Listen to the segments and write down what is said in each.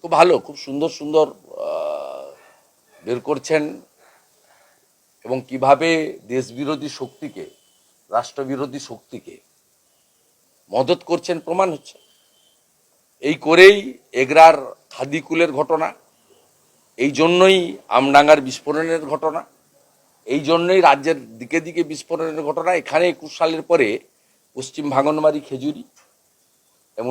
খুব ভালো, খুব সুন্দর সুন্দর বের করছেন এবং কিভাবে দেশবিরোধী শক্তিকে, রাষ্ট্রবিরোধী শক্তিকে মদত করছেন প্রমাণ হচ্ছে। এই করেই এগরার খাদিকুলের ঘটনা, এই জন্যই আমডাঙ্গার বিস্ফোরণের ঘটনা, এই জন্যই রাজ্যের দিকে দিকে বিস্ফোরণের ঘটনা। এখানে 21 সালের পরে পশ্চিম ভাঙনবাড়ি, খেজুরি এবং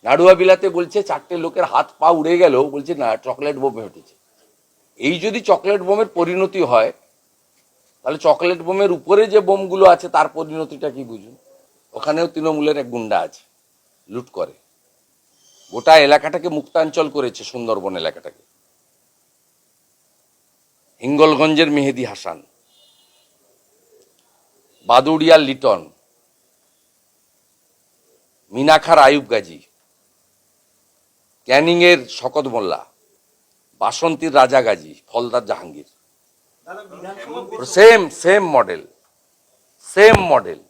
নাড়ুয়া বিলাতে বলছে 4টে লোকের হাত পা উড়ে গেল, বলছে না চকলেট বোমে উঠেছে। এই যদি চকলেট বোমের পরিণতি হয়, তাহলে চকলেট বোমের উপরে যে বোমগুলো আছে তার পরিণতিটা কি বুঝুন। ওখানেও তৃণমূলের এক গুন্ডা আছে, লুট করে, গোটা এলাকাটাকে মুক্তাঞ্চল করেছে, সুন্দরবন এলাকাটাকে। হিঙ্গলগঞ্জের মেহেদি হাসান, বাদুড়িয়ার লিটন, মিনাখার আয়ুব গাজী, ক্যানিংয়ের শকত মোল্লা, বাসন্তীর রাজা গাজী, ফলদার জাহাঙ্গীর। Same model.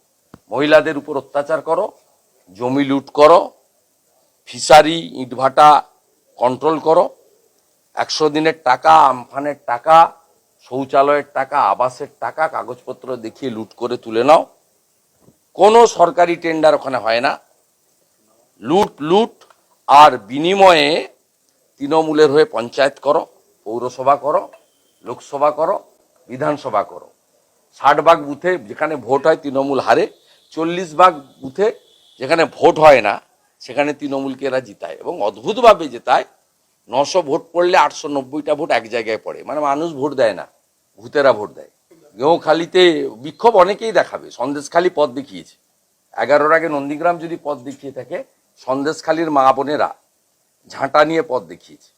মহিলাদের উপর অত্যাচার করো, জমি লুট করো, ফিশারি ইটভাটা কন্ট্রোল করো, 100 দিনের টাকা, আমফানের টাকা, শৌচালয়ের টাকা, আবাসের টাকা কাগজপত্র দেখিয়ে লুট করে তুলে নাও। কোনো সরকারি টেন্ডার ওখানে হয় না, লুট আর বিনিময়ে তৃণমূলের হয়ে পঞ্চায়েত করো, পৌরসভা করো, লোকসভা করো, বিধানসভা করো। 60 ভাগ বুথে যেখানে ভোট হয় তৃণমূল হারে, 40 ভাগ বুথে যেখানে ভোট হয় না সেখানে তৃণমূলকে এরা জিতায়, এবং অদ্ভুতভাবে জেতায়। 900 ভোট পড়লে 890টা ভোট এক জায়গায় পড়ে, মানে মানুষ ভোট দেয় না, ভূতেরা ভোট দেয়। গেঁওখালিতে বিক্ষোভ অনেকেই দেখাবে, সন্দেশখালি পথ দেখিয়েছে। 11-র আগে নন্দীগ্রাম যদি পথ দেখিয়ে থাকে, সন্দেশখালির মা বোনেরা ঝাঁটা নিয়ে পথ দেখিয়েছে।